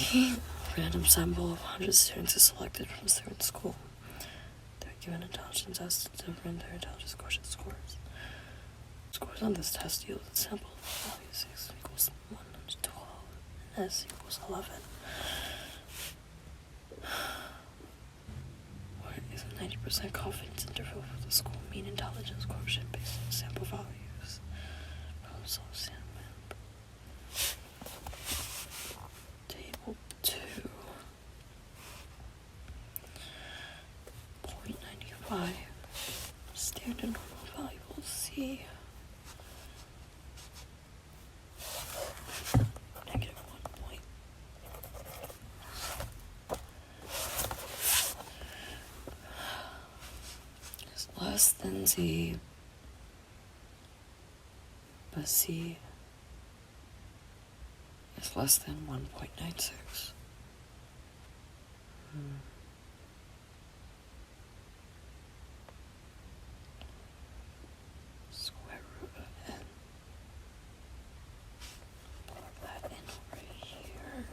A random sample of 100 students is selected from a certain school. They're given intelligence tests to determine their intelligence quotient scores. Scores on this test yield a sample of values 6 equals 1 and 12, and S equals 11. What is a 90% confidence interval for the school mean intelligence quotient based on sample values? Problem solve sample. Table 2. 0.95. Standard normal variable C. Negative 1 point. Is less than Z, but C is less than 1.96. Square root of n. Plug that in over here.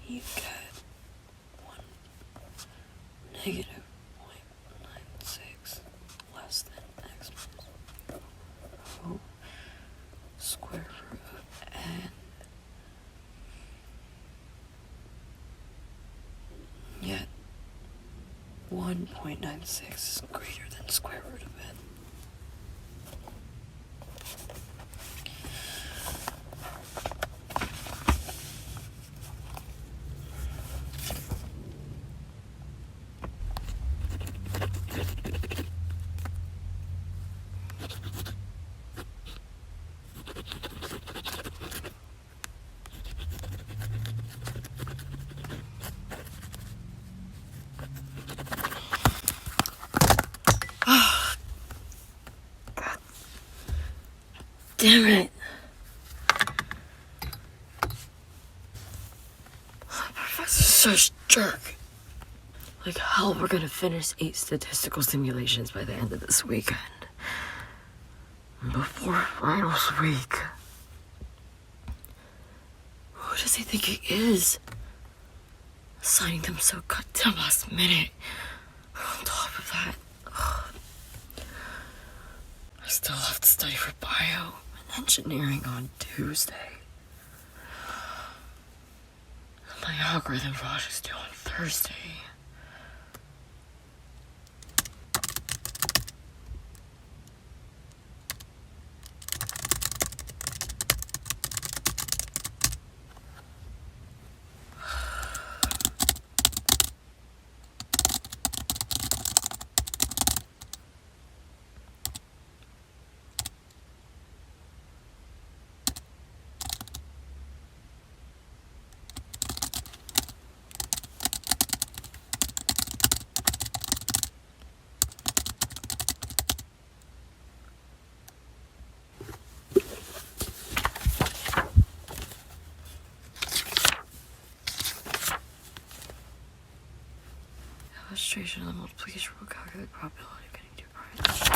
You get 1 negative 0.96 less than x minus rho square root of n. Yet 1.96 is greater than square root of n. Damn it. Professor's such a jerk. Like hell, we're gonna finish 8 statistical simulations by the end of this weekend. Before finals week. Who does he think he is? Assigning them so goddamn last minute. On top of that, I still have to study for bio and engineering on Tuesday. My algorithm project's due on Thursday. Illustration of the multiplication will calculate the probability of getting 2 prizes.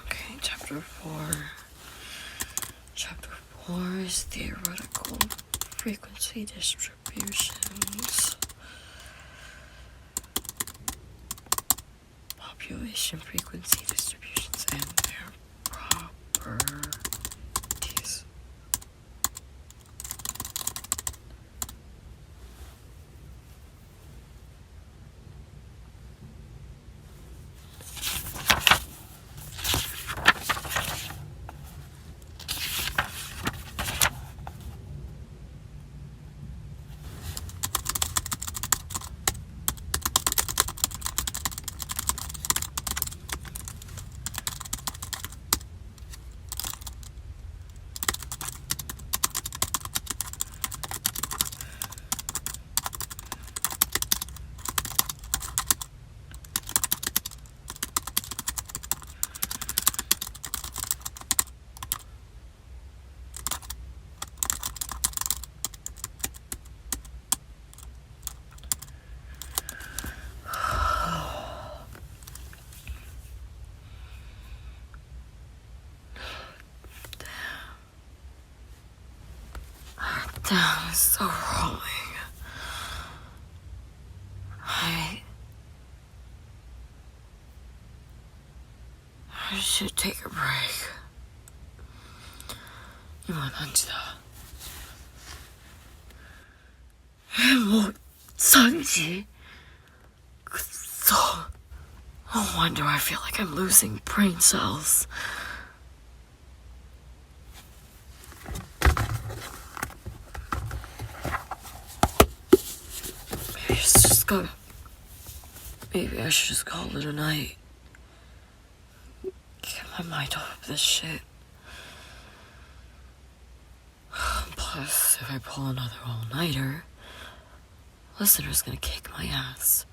Okay, chapter 4. Chapter 4 is theoretical frequency distributions. Population frequency distributions and their properties. Damn, it's so wrong. I should take a break. 今何時だ？もう3時？くっそ。No wonder I feel like I'm losing brain cells. Maybe I should just call it a night. Get my mind off of this shit. Plus, if I pull another all-nighter, listener's gonna kick my ass.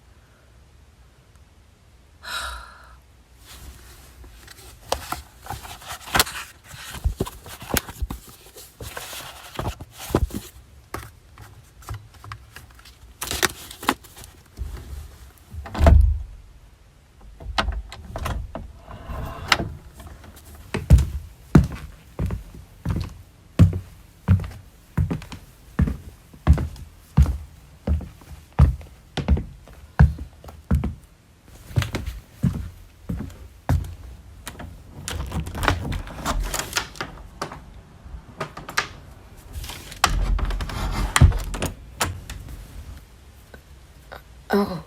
Oh,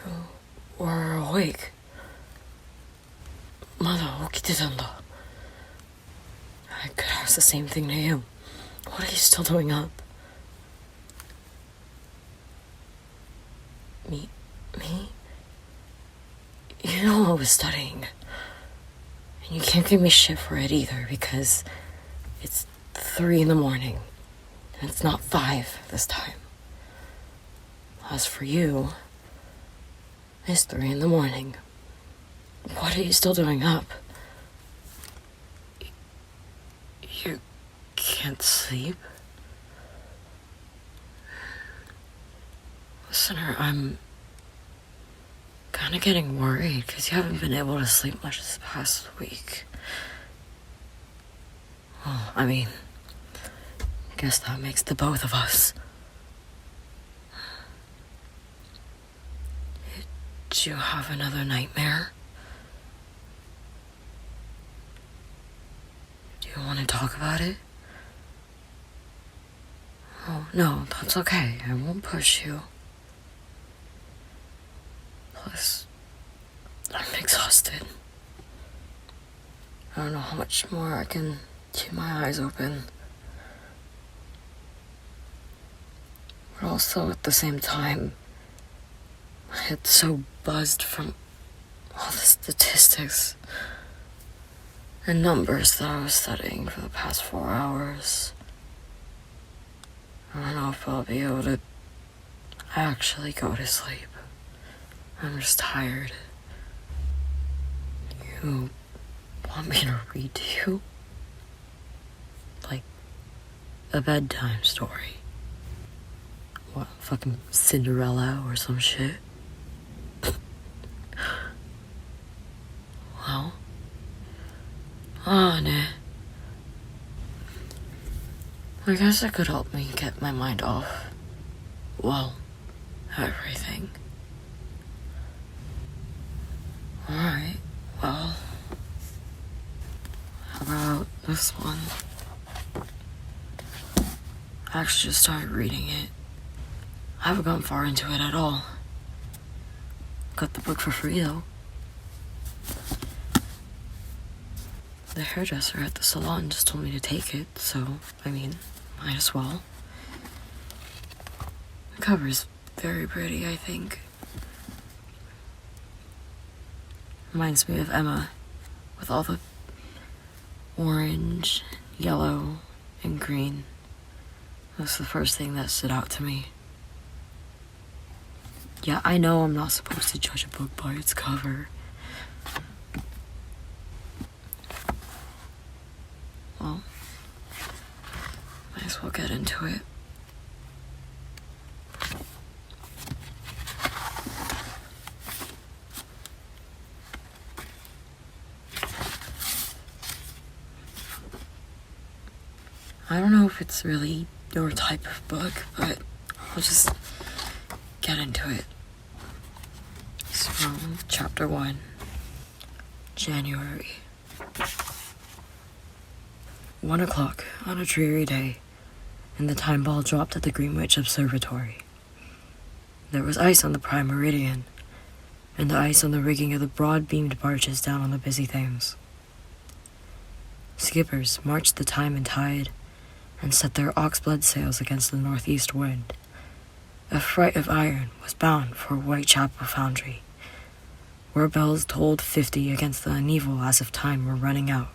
you were awake. まだ起きてたんだ. I could ask the same thing to you. What are you still doing up? Me? You know I was studying. And you can't give me shit for it either because it's 3 in the morning. And it's not 5 this time. As for you, it's 3 in the morning. What are you still doing up? You can't sleep? Listener, I'm kinda getting worried because you haven't been able to sleep much this past week. Well, I mean, guess that makes the both of us. Did you have another nightmare? Do you want to talk about it? Oh, no, that's okay. I won't push you. Plus, I'm exhausted. I don't know how much more I can keep my eyes open. But also, at the same time, my head's so buzzed from all the statistics and numbers that I was studying for the past 4 hours. I don't know if I'll be able to actually go to sleep. I'm just tired. You want me to read to you? Like a bedtime story? What, fucking Cinderella or some shit? Well, ne. I guess it could help me get my mind off, well, everything. Alright, well, how about this one? I actually just started reading it. I haven't gone far into it at all. Got the book for free though. The hairdresser at the salon just told me to take it, so, I mean, might as well. The cover's very pretty, I think. Reminds me of Emma, with all the orange, yellow, and green. That's the first thing that stood out to me. Yeah, I know I'm not supposed to judge a book by its cover. Well, might as well get into it. I don't know if it's really your type of book, but I'll just get into it. So, Chapter 1, January. 1 o'clock on a dreary day, and the time ball dropped at the Greenwich Observatory. There was ice on the prime meridian, and the ice on the rigging of the broad-beamed barges down on the busy Thames. Skippers marched the time and tide, and set their ox-blood sails against the northeast wind. A freight of iron was bound for Whitechapel Foundry, where bells tolled 50 against the upheaval as if time were running out.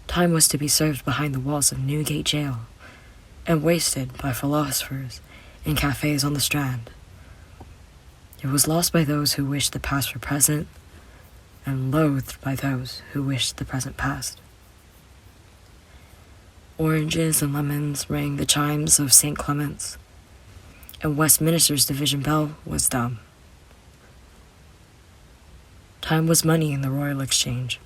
Time was to be served behind the walls of Newgate Jail, and wasted by philosophers in cafes on the Strand. It was lost by those who wished the past were present, and loathed by those who wished the present past. Oranges and lemons rang the chimes of St. Clement's, and Westminster's division bell was dumb. Time was money in the Royal Exchange,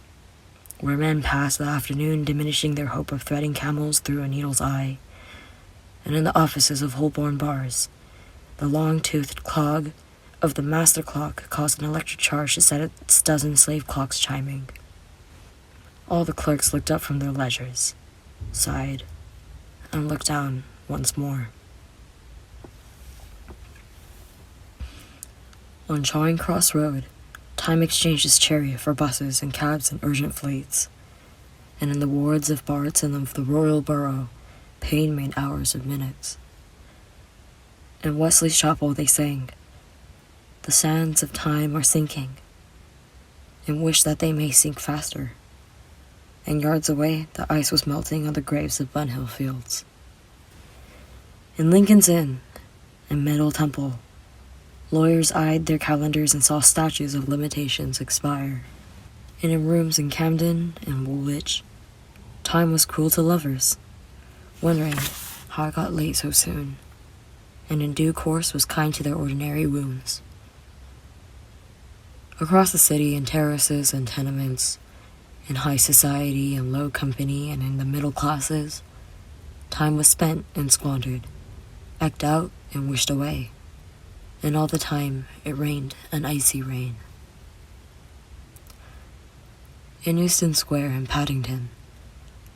where men passed the afternoon diminishing their hope of threading camels through a needle's eye, and in the offices of Holborn bars, the long-toothed clog of the master clock caused an electric charge to set its dozen slave clocks chiming. All the clerks looked up from their ledgers, sighed, and looked down once more. On Charing Cross Road, Time exchanged his chariot for buses and cabs and urgent fleets, and in the wards of Barts and of the Royal Borough, pain made hours of minutes. In Wesley's chapel they sang, "The sands of time are sinking," and wish that they may sink faster. And yards away, the ice was melting on the graves of Bunhill Fields. In Lincoln's Inn and Middle Temple, lawyers eyed their calendars and saw statues of limitations expire. And in rooms in Camden and Woolwich, time was cruel to lovers, wondering how it got late so soon, and in due course was kind to their ordinary wounds. Across the city, in terraces and tenements, in high society and low company and in the middle classes, time was spent and squandered, eked out and wished away, and all the time it rained an icy rain. In Euston Square and Paddington,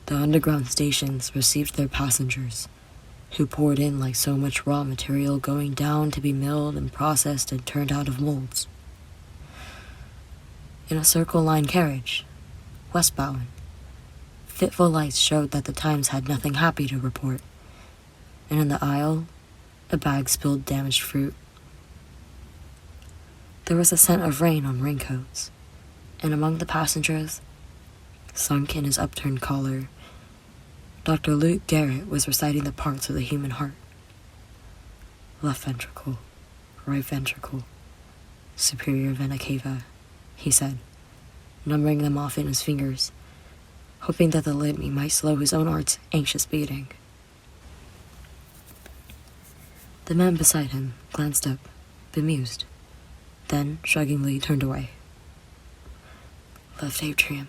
the underground stations received their passengers, who poured in like so much raw material going down to be milled and processed and turned out of molds. In a Circle Line carriage, westbound, fitful lights showed that the Times had nothing happy to report, and in the aisle, a bag spilled damaged fruit. There was a scent of rain on raincoats, and among the passengers, sunk in his upturned collar, Dr. Luke Garrett was reciting the parts of the human heart. Left ventricle, right ventricle, superior vena cava, he said, numbering them off in his fingers, hoping that the litany might slow his own heart's anxious beating. The man beside him glanced up, bemused, then shruggingly turned away. Left atrium,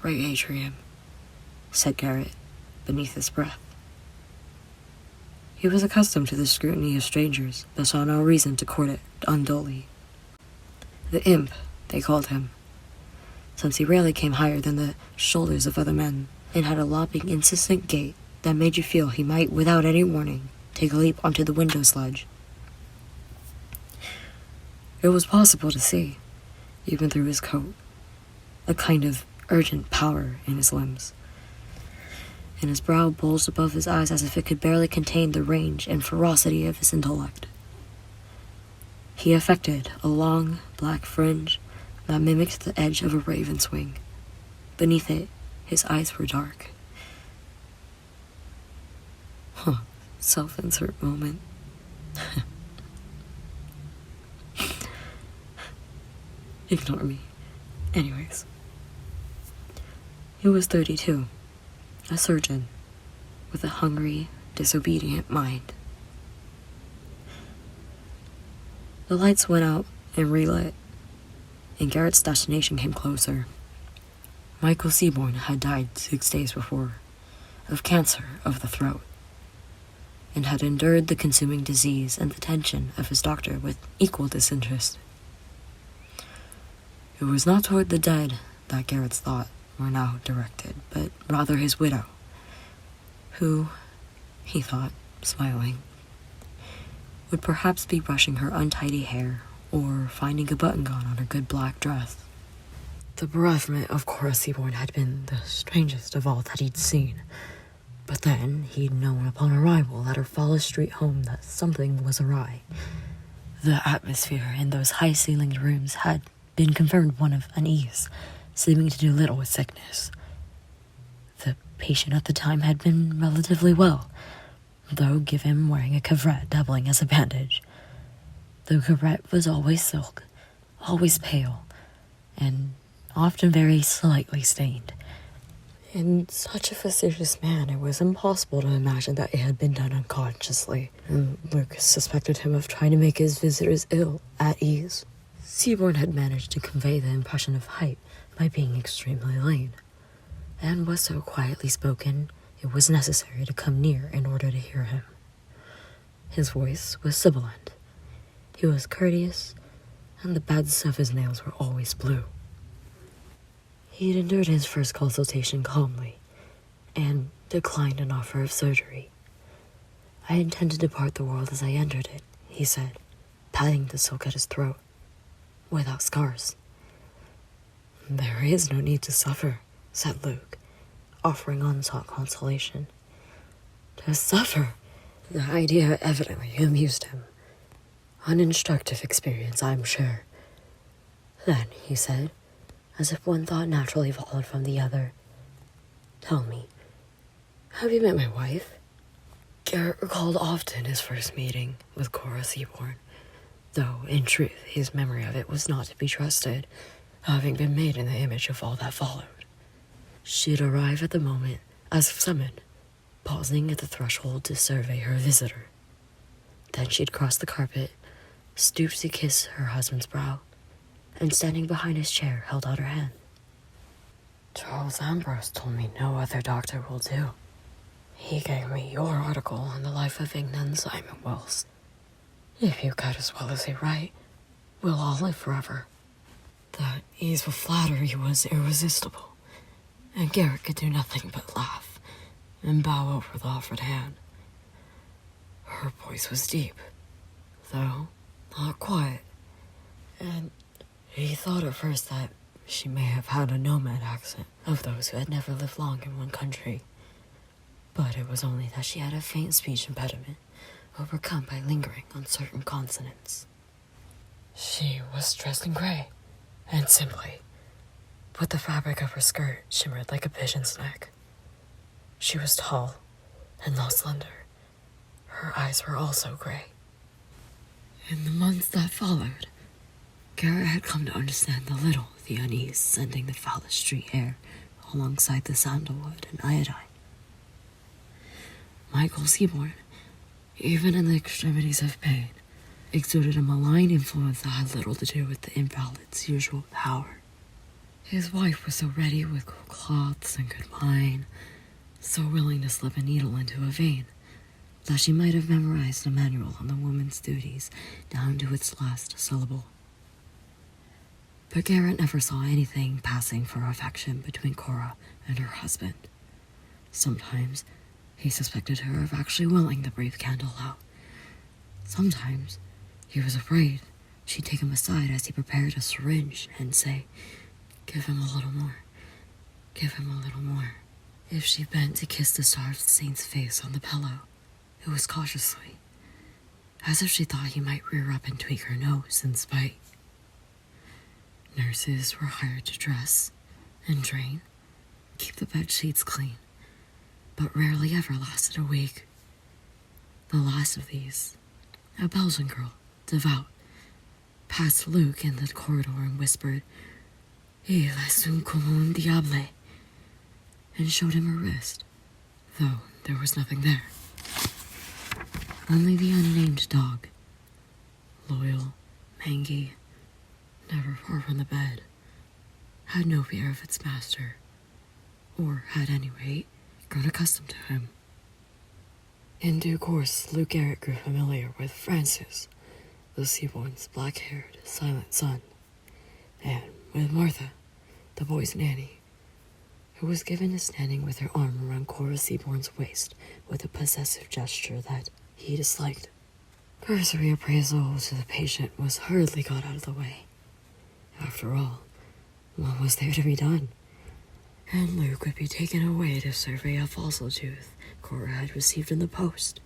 right atrium, said Garrett, beneath his breath. He was accustomed to the scrutiny of strangers, but saw no reason to court it undully. The imp, they called him, since he rarely came higher than the shoulders of other men, and had a lopping, insistent gait that made you feel he might, without any warning, take a leap onto the window sledge. It was possible to see, even through his coat, a kind of urgent power in his limbs, and his brow bulged above his eyes as if it could barely contain the range and ferocity of his intellect. He affected a long, black fringe that mimicked the edge of a raven's wing. Beneath it, his eyes were dark. Self-insert moment. Ignore me. Anyways. He was 32, a surgeon, with a hungry, disobedient mind. The lights went out and relit, and Garrett's destination came closer. Michael Seaborn had died 6 days before, of cancer of the throat, and had endured the consuming disease and the tension of his doctor with equal disinterest. It was not toward the dead that Garrett's thoughts were now directed, but rather his widow, who, he thought, smiling, would perhaps be brushing her untidy hair or finding a button gone on her good black dress. The bereavement of Cora Seaborn had been the strangest of all that he'd seen, but then he'd known upon arrival at her Fowler Street home that something was awry. The atmosphere in those high-ceilinged rooms had been confirmed one of unease, seeming to do little with sickness. The patient at the time had been relatively well, though given wearing a coverette doubling as a bandage. The coverette was always silk, always pale, and often very slightly stained. In such a fastidious man, it was impossible to imagine that it had been done unconsciously, and Lucas suspected him of trying to make his visitors ill at ease. Seaborn had managed to convey the impression of height by being extremely lean, and was so quietly spoken it was necessary to come near in order to hear him. His voice was sibilant. He was courteous, and the beds of his nails were always blue. He'd endured his first consultation calmly, and declined an offer of surgery. "I intend to depart the world as I entered it," he said, patting the silk at his throat, "without scars." "There is no need to suffer," said Luke, offering unsought consolation. To suffer? The idea evidently amused him. An instructive experience, I'm sure. Then, he said, as if one thought naturally followed from the other, "Tell me, have you met my wife?" Garrett recalled often his first meeting with Cora Seaborn, though, in truth, his memory of it was not to be trusted, having been made in the image of all that followed. She'd arrive at the moment, as if summoned, pausing at the threshold to survey her visitor. Then she'd cross the carpet, stoop to kiss her husband's brow, and standing behind his chair held out her hand. "Charles Ambrose told me no other doctor will do. He gave me your article on the life of Ignan Simon Wells. If you cut as well as they write, we'll all live forever." That easeful flattery was irresistible, and Garrett could do nothing but laugh and bow over the offered hand. Her voice was deep, though not quiet, and he thought at first that she may have had a nomad accent of those who had never lived long in one country. But it was only that she had a faint speech impediment, overcome by lingering on certain consonants. She was dressed in gray, and simply, but the fabric of her skirt shimmered like a pigeon's neck. She was tall and not slender. Her eyes were also gray. In the months that followed, Garrett had come to understand the little the unease sending the Fowler Street air alongside the sandalwood and iodine. Michael Seaborn, even in the extremities of pain, exuded a malign influence that had little to do with the invalid's usual power. His wife was so ready with cool cloths and good wine, so willing to slip a needle into a vein, that she might have memorized a manual on the woman's duties down to its last syllable. But Garrett never saw anything passing for affection between Cora and her husband. Sometimes he suspected her of actually willing the brief candle out. Sometimes he was afraid she'd take him aside as he prepared a syringe and say, "Give him a little more. Give him a little more." If she bent to kiss the starved saint's face on the pillow, it was cautiously, as if she thought he might rear up and tweak her nose in spite. Nurses were hired to dress and drain, keep the bed sheets clean, but rarely ever lasted a week. The last of these, a Belgian girl, devout, passed Luke in the corridor and whispered, "Il est un comme un diable," and showed him her wrist, though there was nothing there. Only the unnamed dog, loyal, mangy, never far from the bed, had no fear of its master, or, at any rate, grown accustomed to him. In due course, Luke Garrett grew familiar with Francis, the Seaborn's black-haired, silent son, and with Martha, the boy's nanny, who was given to standing with her arm around Cora Seaborn's waist with a possessive gesture that he disliked. Cursory appraisal to the patient was hurriedly got out of the way. After all, what was there to be done? And Luke would be taken away to survey a fossil tooth Cora had received in the post,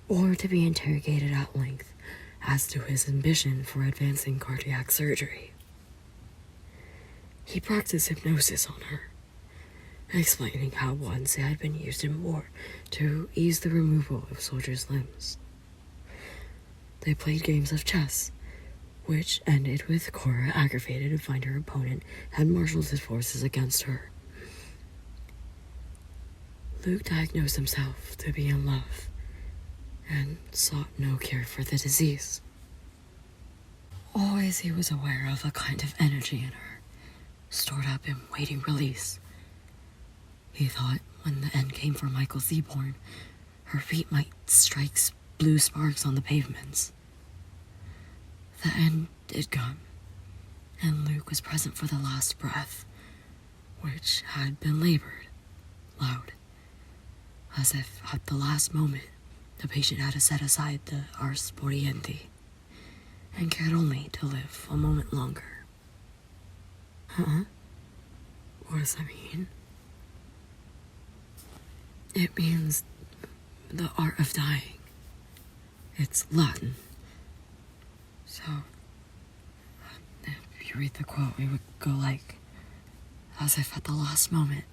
or to be interrogated at length as to his ambition for advancing cardiac surgery. He practiced hypnosis on her, explaining how once it had been used in war to ease the removal of soldiers' limbs. They played games of chess, which ended with Cora aggravated to find her opponent had marshaled his forces against her. Luke diagnosed himself to be in love and sought no cure for the disease. Always he was aware of a kind of energy in her, stored up in waiting release. He thought when the end came for Michael Seaborn, her feet might strike blue sparks on the pavements. The end did come, and Luke was present for the last breath, which had been labored, loud, as if at the last moment the patient had to set aside the ars moriendi and cared only to live a moment longer. Huh? What does that mean? It means the art of dying. It's Latin. So, if you read the quote, it would go like, as if at the last moment,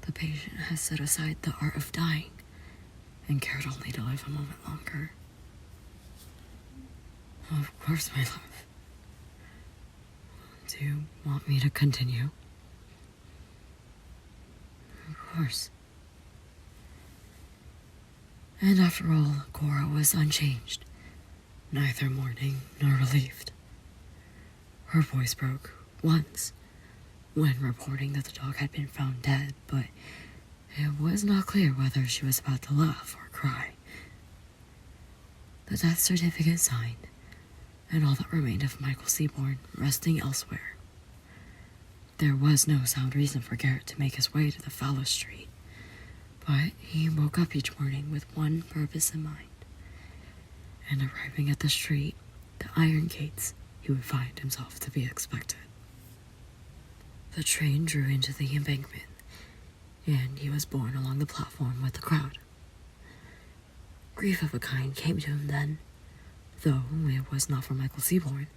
the patient has set aside the art of dying and cared only to live a moment longer. Of course, my love. Do you want me to continue? Of course. And after all, Cora was unchanged, neither mourning nor relieved. Her voice broke once when reporting that the dog had been found dead, but it was not clear whether she was about to laugh or cry. The death certificate signed, and all that remained of Michael Seaborn resting elsewhere. There was no sound reason for Garrett to make his way to the fallow street, but he woke up each morning with one purpose in mind, and arriving at the street, the iron gates, he would find himself to be expected. The train drew into the embankment, and he was borne along the platform with the crowd. Grief of a kind came to him then, though it was not for Michael Seaborn,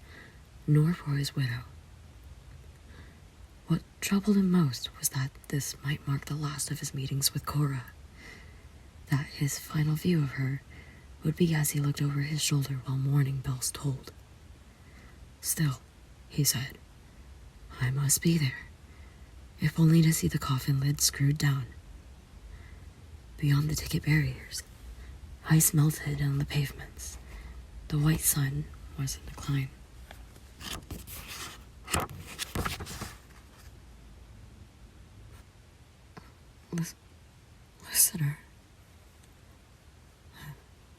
nor for his widow. What troubled him most was that this might mark the last of his meetings with Cora, that his final view of her would be as he looked over his shoulder while mourning bells tolled. Still, he said, I must be there, if only to see the coffin lid screwed down. Beyond the ticket barriers, ice melted on the pavements. The white sun was in decline. Listener,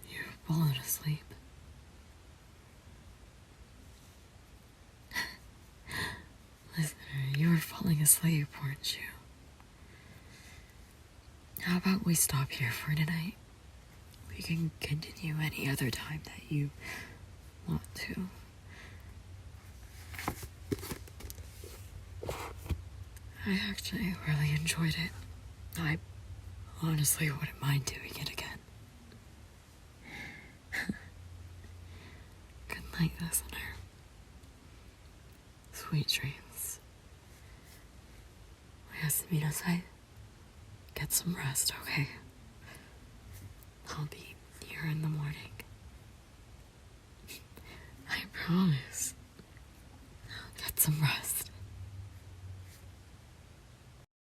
you've fallen asleep. Listener, you were falling asleep, weren't you? How about we stop here for tonight? We can continue any other time that you want to. I actually really enjoyed it. I honestly wouldn't mind doing it again. Good night, listener. Sweet dreams. Oyasuminasai. Get some rest, okay? I'll be here in the morning. I promise. Get some rest.